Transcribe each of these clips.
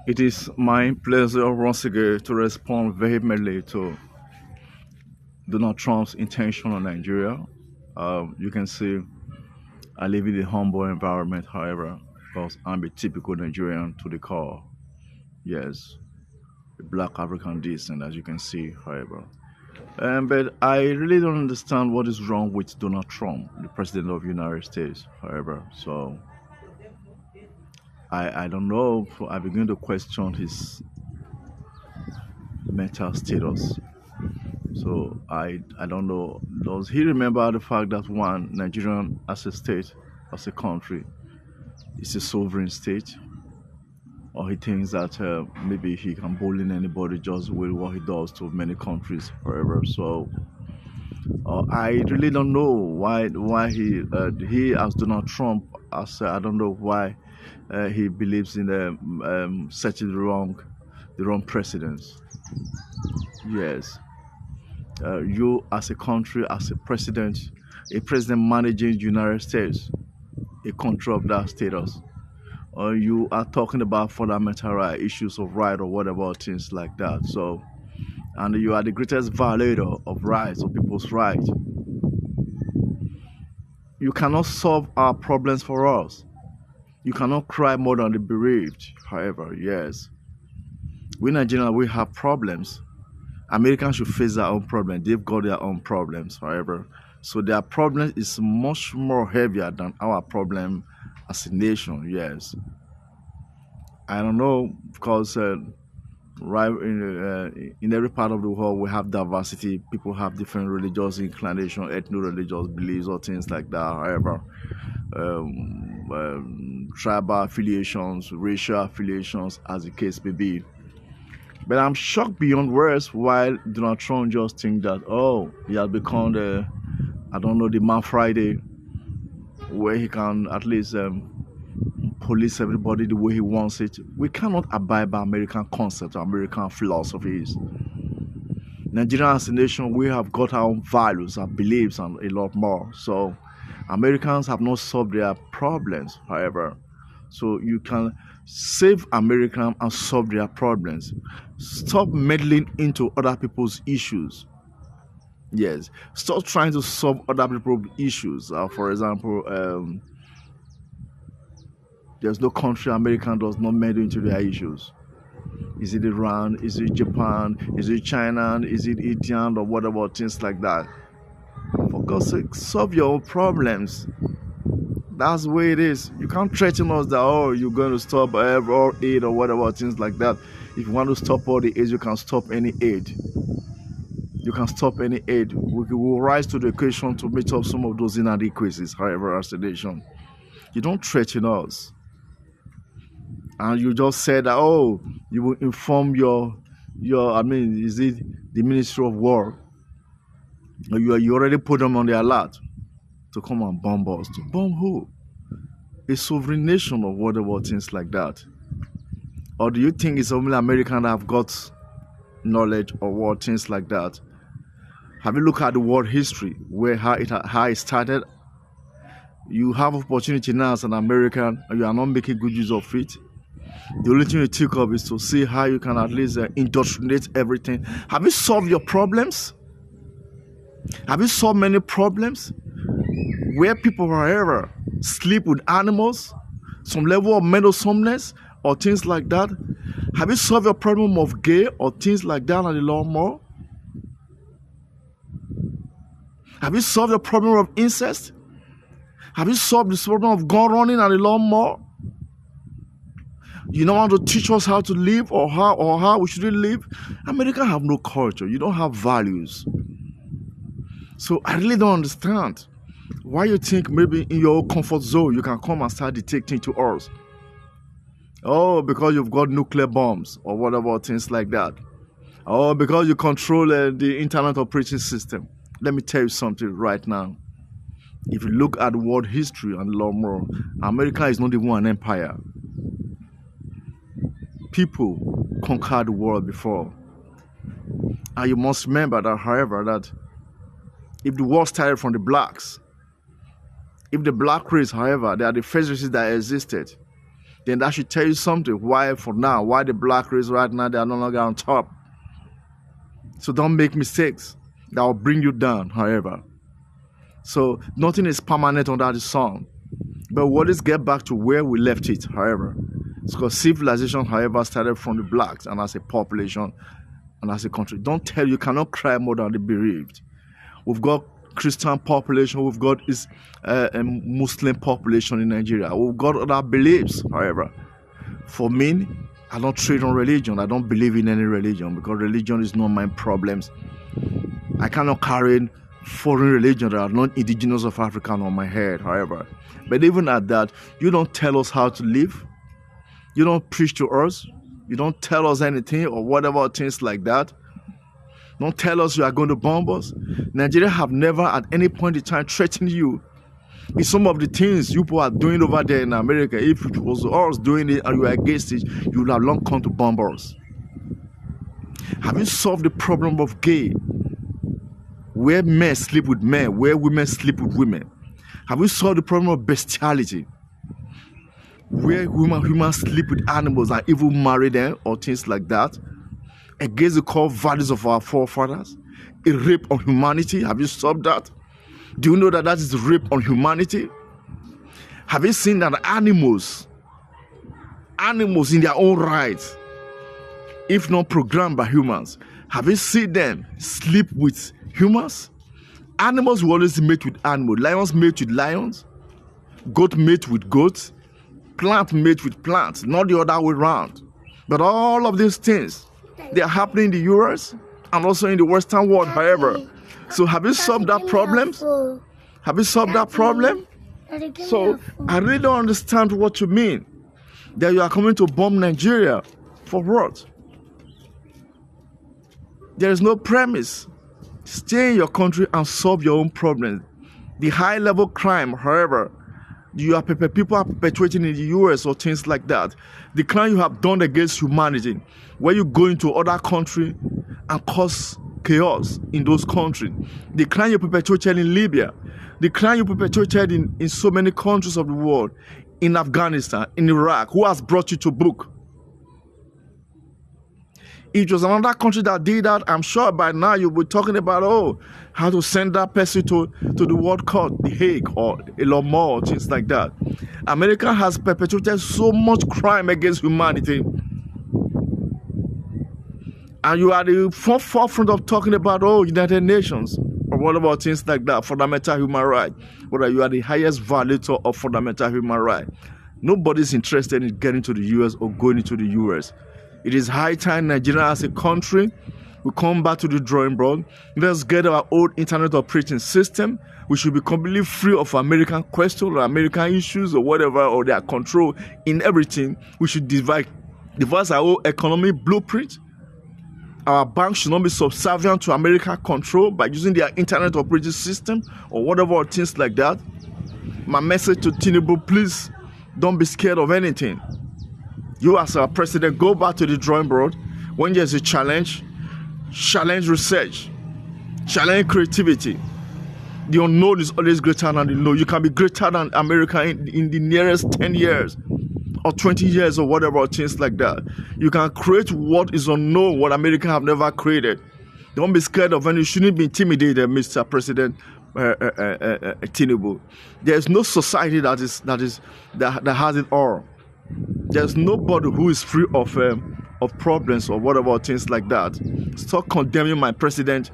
It is my pleasure once again to respond vehemently to Donald Trump's intention on Nigeria. You can see I live in a humble environment, however, because I'm a typical Nigerian to the core. Yes, a black African descent, as you can see, however. But I really don't understand what is wrong with Donald Trump, the President of the United States, however. So I don't know. I begin to question his mental status. So I don't know. Does he remember the fact that one Nigerian as a state, as a country, is a sovereign state, or he thinks that maybe he can bully anybody just with what he does to many countries, forever. So I really don't know why he as Donald Trump as I don't know why he believes in setting the wrong precedents. Yes. You as a country, as a president managing the United States, a country of that status, or you are talking about fundamental right, issues of right or whatever, things like that. So, and you are the greatest violator of rights, of people's rights. You cannot solve our problems for us. You cannot cry more than the bereaved. However, yes, we Nigerians, we have problems. Americans should face their own problems. They've got their own problems, however. So their problem is much more heavier than our problem as a nation, yes. I don't know, because in every part of the world we have diversity. People have different religious inclination, ethno-religious beliefs or things like that. However, tribal affiliations, racial affiliations, as the case may be. But I'm shocked beyond words why Donald Trump just think that, oh, he has become I don't know, the Man Friday, where he can at least police everybody the way he wants it. We cannot abide by American concepts, American philosophies. Nigeria as a nation, we have got our own values, our beliefs, and a lot more. So Americans have not solved their problems, however. So you can save Americans and solve their problems. Stop meddling into other people's issues. Yes, stop trying to solve other people's issues. For example, there's no country American does not meddle into their issues. Is it Iran? Is it Japan? Is it China? Is it India? Or whatever, things like that. For God's sake, solve your own problems. That's the way it is. You can't threaten us that, oh, you're going to stop all aid or whatever, things like that. If you want to stop all the aid, you can stop any aid. You can stop any aid. We will rise to the occasion to meet up some of those inadequacies, however, as a nation. You don't threaten us. And you just said that, oh, you will inform is it the Ministry of War? You already put them on the alert to come and bomb us. To bomb who? A sovereign nation or whatever, things like that. Or do you think it's only Americans that have got knowledge or what, things like that? Have you looked at the world history, how it started? You have opportunity now as an American, and you are not making good use of it. The only thing you think of is to see how you can at least indoctrinate everything. Have you solved your problems? Have you solved many problems where people, however, sleep with animals, some level of meddlesomeness or things like that? Have you solved your problem of gay or things like that and a lot more? Have you solved the problem of incest? Have you solved the problem of gun running and a lot more? You don't want to teach us how to live or how we should live? Americans have no culture. You don't have values. So I really don't understand why you think maybe in your comfort zone you can come and start dictating to us. Oh, because you've got nuclear bombs or whatever, things like that. Oh, because you control the internet operating system. Let me tell you something right now. If you look at world history and a lot more, America is not even an empire. People conquered the world before. And you must remember that, however, that if the war started from the blacks, if the black race, however, they are the first races that existed, then that should tell you something. Why for now, why the black race right now, they are no longer on top. So don't make mistakes that will bring you down, however. So nothing is permanent under the sun. But let's get back to where we left it, however. It's because civilization, however, started from the blacks and as a population and as a country. Don't tell you cannot cry more than the bereaved. We've got Christian population, we've got a Muslim population in Nigeria. We've got other beliefs, however. For me, I don't trade on religion. I don't believe in any religion because religion is not my problems. I cannot carry foreign religion that are not indigenous of Africa on my head, however. But even at that, you don't tell us how to live. You don't preach to us. You don't tell us anything or whatever, things like that. Don't tell us you are going to bomb us. Nigeria have never at any point in time threatened you. It's some of the things you people are doing over there in America. If it was us doing it and you are against it, you would have long come to bomb us. Have you solved the problem of gay? Where men sleep with men, where women sleep with women? Have we solved the problem of bestiality? Where humans sleep with animals and even marry them or things like that? Against the core values of our forefathers? A rape on humanity? Have you solved that? Do you know that that is rape on humanity? Have you seen that animals in their own right, if not programmed by humans, have you seen them sleep with humans? Animals will always mate with animals. Lions mate with lions. Goat mate with goats. Plant mate with plants. Not the other way around. But all of these things, they are happening in the US and also in the Western world, however. So have you solved that problem? Have you solved that problem? So I really don't understand what you mean. That you are coming to bomb Nigeria. For what? There is no premise. Stay in your country and solve your own problems. The high-level crime, however, people are perpetuating in the US or things like that. The crime you have done against humanity, where you go into other country and cause chaos in those countries. The crime you perpetuated in Libya, the crime you perpetuated in so many countries of the world, in Afghanistan, in Iraq. Who has brought you to book? It was another country that did that. I'm sure by now you'll be talking about, how to send that person to the World Court, The Hague, or a lot more, things like that. America has perpetuated so much crime against humanity. And you are the forefront of talking about, United Nations, or what about things like that, fundamental human rights. Whether you are the highest violator of fundamental human rights. Nobody's interested in getting to the US or going into the US. It is high time Nigeria as a country, we come back to the drawing board. Let's get our own internet operating system. We should be completely free of American questions or American issues or whatever, or their control in everything. We should devise our own economic blueprint. Our banks should not be subservient to American control by using their internet operating system or whatever, or things like that. My message to Tinubu, please don't be scared of anything. You as our president, go back to the drawing board. When there's a challenge research, challenge creativity. The unknown is always greater than the known. You can be greater than America in the nearest 10 years or 20 years or whatever, things like that. You can create what is unknown, what America have never created. Don't be scared of, and you shouldn't be intimidated, Mr. President Tinubu. There's no society that has it all. There's nobody who is free of problems or whatever, things like that. Stop condemning my president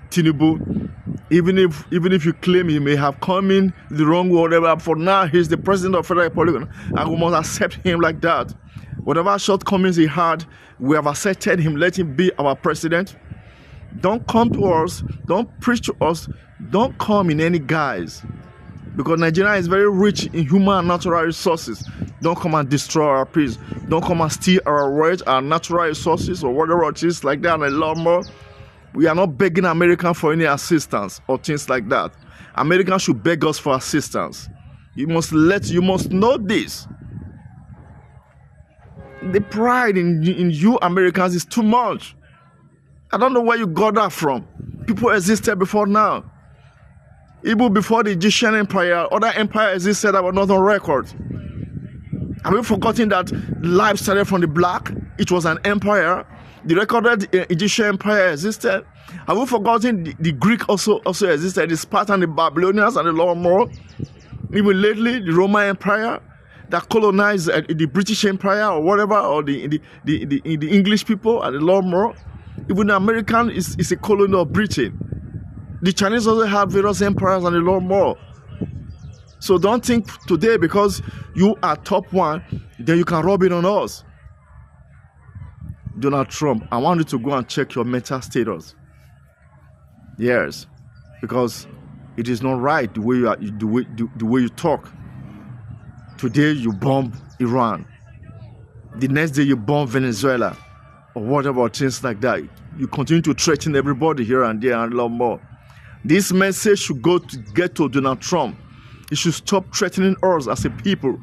Tinubu. Even if you claim he may have come in the wrong way, whatever, for now he's the president of Federal Republic, and we must accept him like that. Whatever shortcomings he had, we have accepted him. Let him be our president. Don't come to us. Don't preach to us. Don't come in any guise. Because Nigeria is very rich in human and natural resources. Don't come and destroy our peace. Don't come and steal our rights, our natural resources, or whatever it is like that, and a lot more. We are not begging America for any assistance or things like that. America should beg us for assistance. You must know this. The pride in you Americans is too much. I don't know where you got that from. People existed before now. Even before the Egyptian Empire, other empires existed that were not on record. Have we forgotten that life started from the black? It was an empire. The recorded Egyptian empire existed. Have we forgotten the Greek also existed? The Spartan, the Babylonians, and a lot more. Even lately, the Roman Empire that colonized the British Empire or whatever, or the English people, and a lot more. Even the American is a colony of Britain. The Chinese also have various empires and a lot more. So don't think today because you are top one, then you can rub it on us. Donald Trump, I want you to go and check your mental status. Yes, because it is not right the way you are, the way you talk. Today you bomb Iran. The next day you bomb Venezuela or whatever, things like that. You continue to threaten everybody here and there and a lot more. This message should get to Donald Trump. He should stop threatening us as a people.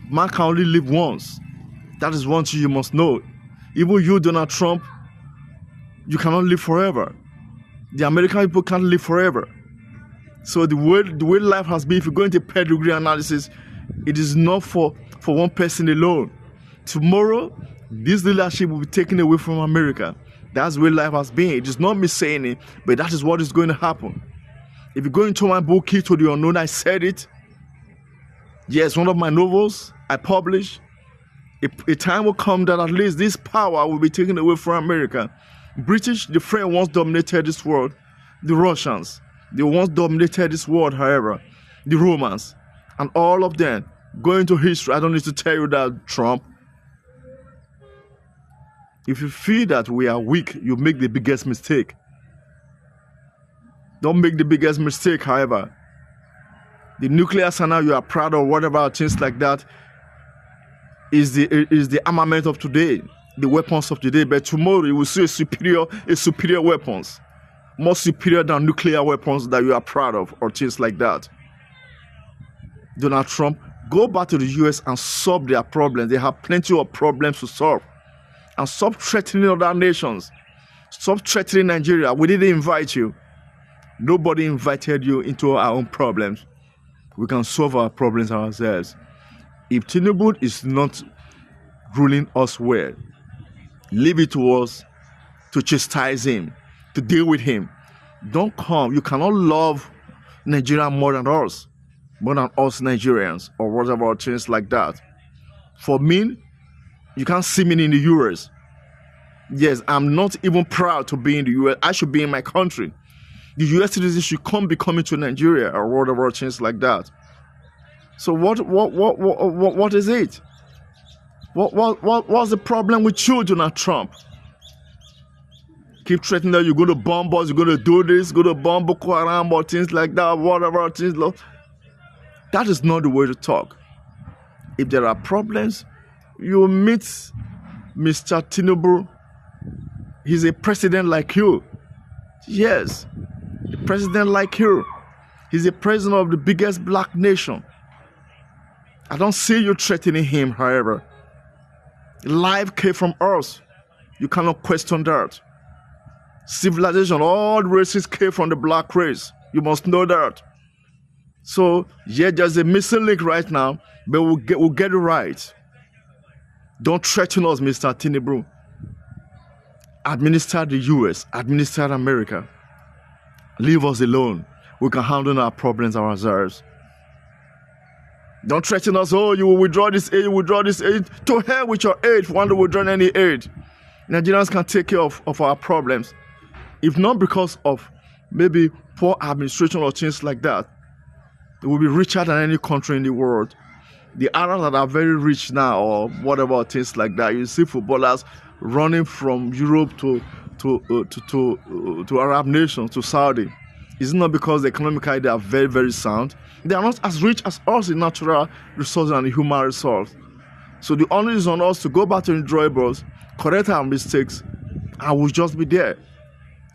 Man can only live once. That is one thing you must know. Even you, Donald Trump, you cannot live forever. The American people can't live forever. So the way life has been, if you go into pedigree analysis, it is not for one person alone. Tomorrow, this leadership will be taken away from America. That's where life has been. It is not me saying it, but that is what is going to happen. If you go into my book, Key to the Unknown, I said it. Yes, one of my novels I published. A time will come that at least this power will be taken away from America. British, the French once dominated this world. The Russians, they once dominated this world, however. The Romans, and all of them go into history. I don't need to tell you that, Trump. If you feel that we are weak, you make the biggest mistake. Don't make the biggest mistake, however. The nuclear arsenal you are proud of, whatever, things like that, is the armament of today, the weapons of today. But tomorrow you will see a superior weapons, more superior than nuclear weapons that you are proud of, or things like that. Donald Trump, go back to the US and solve their problems. They have plenty of problems to solve. And stop threatening other nations. Stop threatening Nigeria. We didn't invite you. Nobody invited you into our own problems. We can solve our problems ourselves. If Tinubu is not ruling us well, leave it to us to chastise him, to deal with him. Don't come. You cannot love Nigeria more than us Nigerians, or whatever, things like that. For me, you can't see me in the US. Yes, I'm not even proud to be in the US. I should be in my country. The US citizens should be coming to Nigeria, or whatever, things like that. So what is it? What's the problem with you, Donald Trump? Keep threatening that you're going to bomb us, you're going to do this, you're going to bomb Boko Haram, or things like that, whatever, things like that. Is not the way to talk. If there are problems, you meet Mr. Tinubu. He's a president like you. Yes, a president like you. He's the president of the biggest black nation. I don't see you threatening him, however. Life came from us. You cannot question that. Civilization, all races came from the black race. You must know that. So, yeah, there's a missing link right now, but we'll get it right. Don't threaten us, Mr. Tinubu. Administer the US, administer America. Leave us alone. We can handle our problems ourselves. Don't threaten us, oh, you will withdraw this aid, withdraw this aid. To hell with your aid, if you want to withdraw any aid. Nigerians can take care of our problems. If not because of maybe poor administration or things like that, they will be richer than any country in the world. The Arabs that are very rich now, or whatever, things like that. You see footballers running from Europe to Arab nations, to Saudi. It's not because economically they are very, very sound. They are not as rich as us in natural resources and human resources. So the only is on us to go back to the drawing boards, correct our mistakes, and we'll just be there.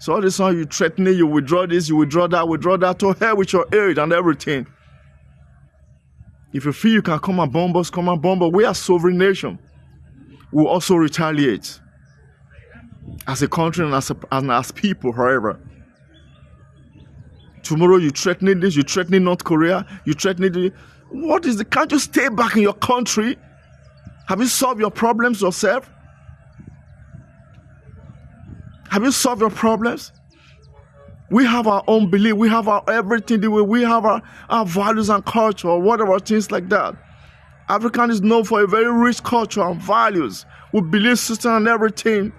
So all this time you threatening, you withdraw this, you withdraw that, to hell with your aid and everything. If you feel you can come and bomb us, come and bomb us. We are a sovereign nation. We'll also retaliate as a country and as people, however. Tomorrow you threatening this, you threatening North Korea, you threatening Can't you stay back in your country? Have you solved your problems yourself? Have you solved your problems? We have our own belief. We have our everything. We have our values and culture, or whatever, things like that. African is known for a very rich culture and values. We belief system and everything.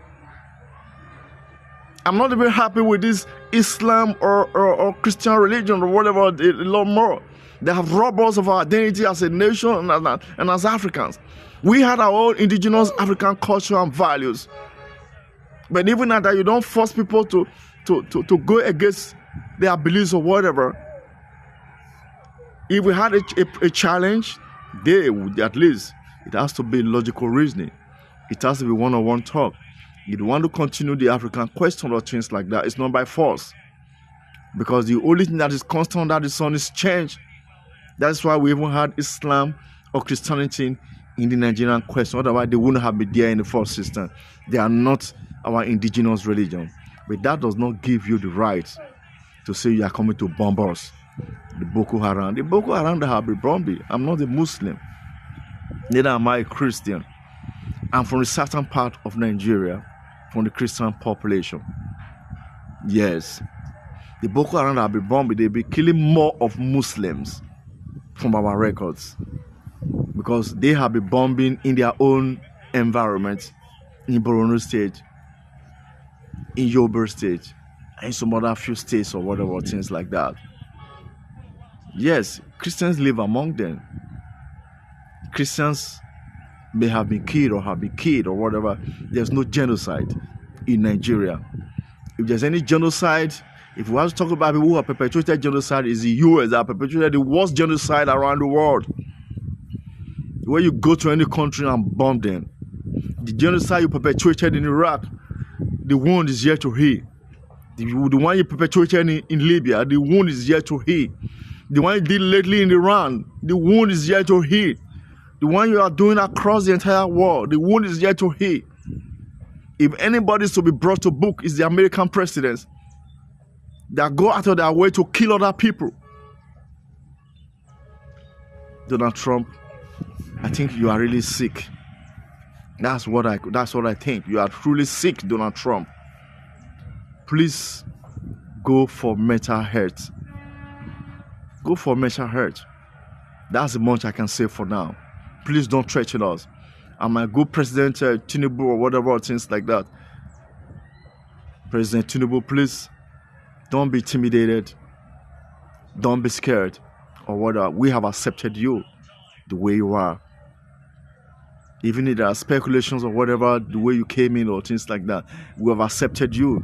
I'm not even happy with this Islam or Christian religion or whatever, a lot more. They have robbed us of our identity as a nation and as Africans. We had our own indigenous African culture and values. But even at that, you don't force people to go against their beliefs or whatever. If we had a challenge, they would, at least, it has to be logical reasoning. It has to be one-on-one talk. If you want to continue the African question or things like that, it's not by force. Because the only thing that is constant under the sun is change. That's why we even had Islam or Christianity in the Nigerian question. Otherwise, they wouldn't have been there in the first system. They are not our indigenous religion. But that does not give you the right to say you are coming to bomb us. The Boko Haram. The Boko Haram that have been bombing. I'm not a Muslim. Neither am I a Christian. I'm from a certain part of Nigeria, from the Christian population. Yes. The Boko Haram that have been bombing, they'll be killing more of Muslims from our records. Because they have been bombing in their own environment, in Borno State, in Yobe State, and some other few states or whatever, things like that. Yes, Christians live among them. Christians may have been killed or whatever. There's no genocide in Nigeria. If there's any genocide, if we have to talk about people who have perpetrated genocide, it's the US that have perpetrated the worst genocide around the world. Where you go to any country and bomb them. The genocide you perpetrated in Iraq, the wound is yet to heal. The one you perpetrated in Libya, the wound is yet to heal. The one you did lately in Iran, the wound is yet to heal. The one you are doing across the entire world, the wound is yet to heal. If anybody is to be brought to book, it's the American presidents that go out of their way to kill other people. Donald Trump, I think you are really sick. That's what I think. You are truly sick, Donald Trump. Please go for mental health. Go for mental health. That's the much I can say for now. Please don't threaten us. And my good President Tinubu or whatever, things like that. President Tinubu, please don't be intimidated. Don't be scared or whatever. We have accepted you the way you are. Even if there are speculations or whatever, the way you came in or things like that, we have accepted you.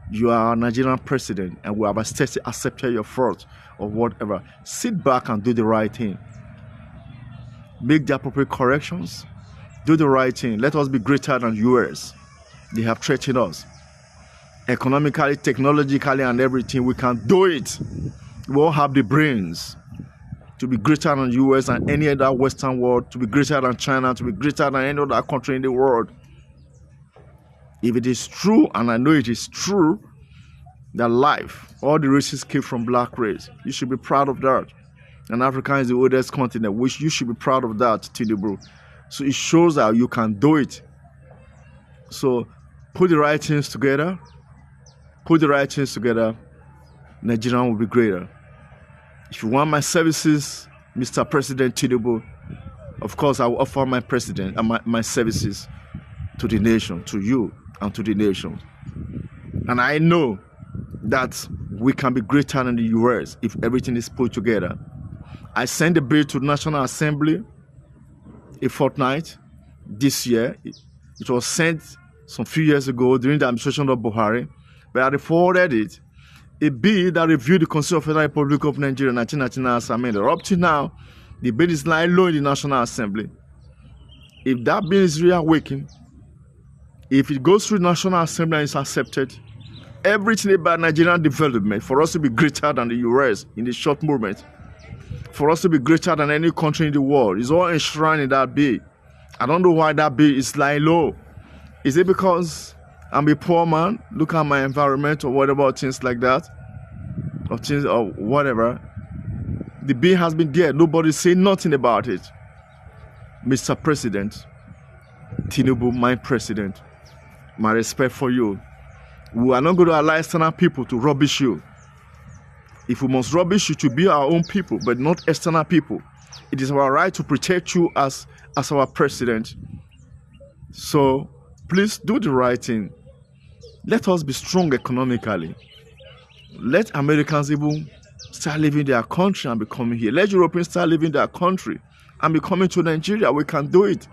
You are a Nigerian president and we have accepted your fraud or whatever. Sit back and do the right thing. Make the appropriate corrections. Do the right thing. Let us be greater than US. They have threatened us. Economically, technologically, and everything, we can do it. We all have the brains to be greater than US and any other Western world, to be greater than China, to be greater than any other country in the world. If it is true, and I know it is true, that life, all the races came from black race, you should be proud of that. And Africa is the oldest continent, which you should be proud of that, Tinubu. So it shows that you can do it. So put the right things together. Put the right things together. Nigeria will be greater. If you want my services, Mr. President Tinubu, of course I will offer my president and my services to the nation, to you and to the nation. And I know that we can be greater than the US if everything is put together. I sent a bill to the National Assembly a fortnight this year. It was sent some few years ago during the administration of Buhari, but I forwarded it. A bill that reviewed the Constitution of the Federal Republic of Nigeria 1999 as amended. Up to now, the bill is lying low in the National Assembly. If that bill is reawakened, if it goes through the National Assembly and is accepted, everything about Nigerian development, for us to be greater than the US in the short movement, for us to be greater than any country in the world, is all enshrined in that bill. I don't know why that bill is lying low. Is it because I'm a poor man, look at my environment or whatever, things like that, or things or whatever? The bill has been there. Nobody's saying nothing about it. Mr. President, Tinubu, my president, my respect for you. We are not going to allow external people to rubbish you. If we must rubbish you, to be our own people, but not external people. It is our right to protect you as our president. So please do the right thing. Let us be strong economically. Let Americans even start leaving their country and be coming here. Let Europeans start leaving their country and be coming to Nigeria. We can do it.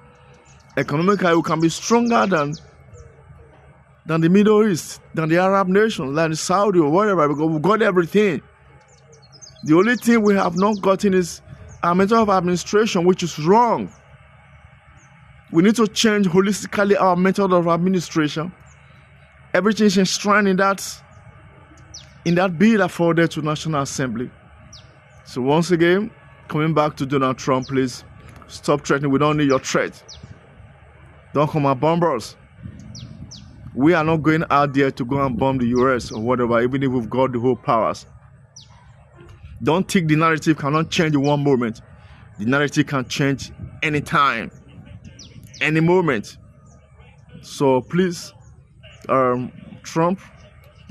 Economically, we can be stronger than the Middle East, than the Arab nations, like Saudi or whatever, because we've got everything. The only thing we have not gotten is our method of administration, which is wrong. We need to change holistically our method of administration. Everything is enshrined in that bill that forwarded to National Assembly. So once again, coming back to Donald Trump, please stop threatening. We don't need your threat. Don't come and bomb us. We are not going out there to go and bomb the US or whatever, even if we've got the whole powers. Don't think the narrative cannot change in one moment. The narrative can change anytime, any moment. So please, Trump,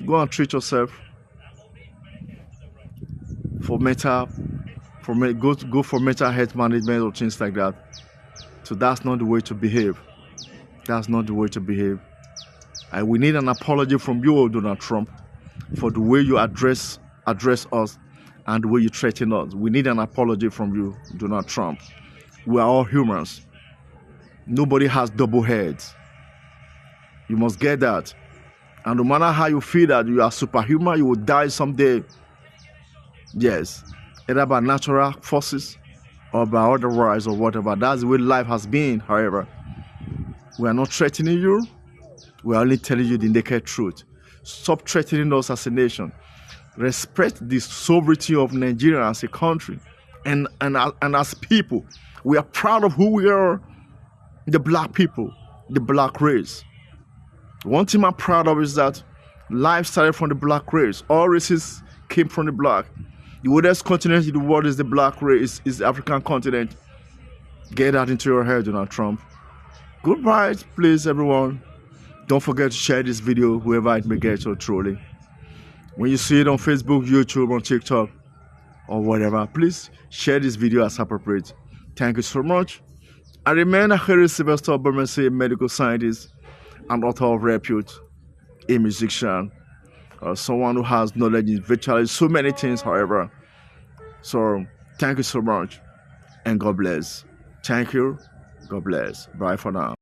go and treat yourself for mental health management or things like that. So that's not the way to behave. That's not the way to behave. And we need an apology from you, Donald Trump, for the way you address us and the way you threaten us. We need an apology from you, Donald Trump. We are all humans. Nobody has double heads. You must get that. And no matter how you feel that you are superhuman, you will die someday. Yes. Either by natural forces or by otherwise or whatever. That's the way life has been, however. We are not threatening you. We are only telling you the naked truth. Stop threatening us as a nation. Respect the sovereignty of Nigeria as a country and as people. We are proud of who we are, the black people, the black race. One thing I'm proud of is that life started from the black race. All races came from the black. The oldest continent in the world is the black race, is the African continent. Get that into your head, Donald Trump. Goodbye, please, everyone. Don't forget to share this video, whoever it may get so truly. When you see it on Facebook, YouTube, on TikTok, or whatever, please share this video as appropriate. Thank you so much. I remain Harry Sylvester Obermese, a medical scientist and author of repute, a musician, someone who has knowledge in virtually so many things, however. So, thank you so much, and God bless. Thank you. God bless. Bye for now.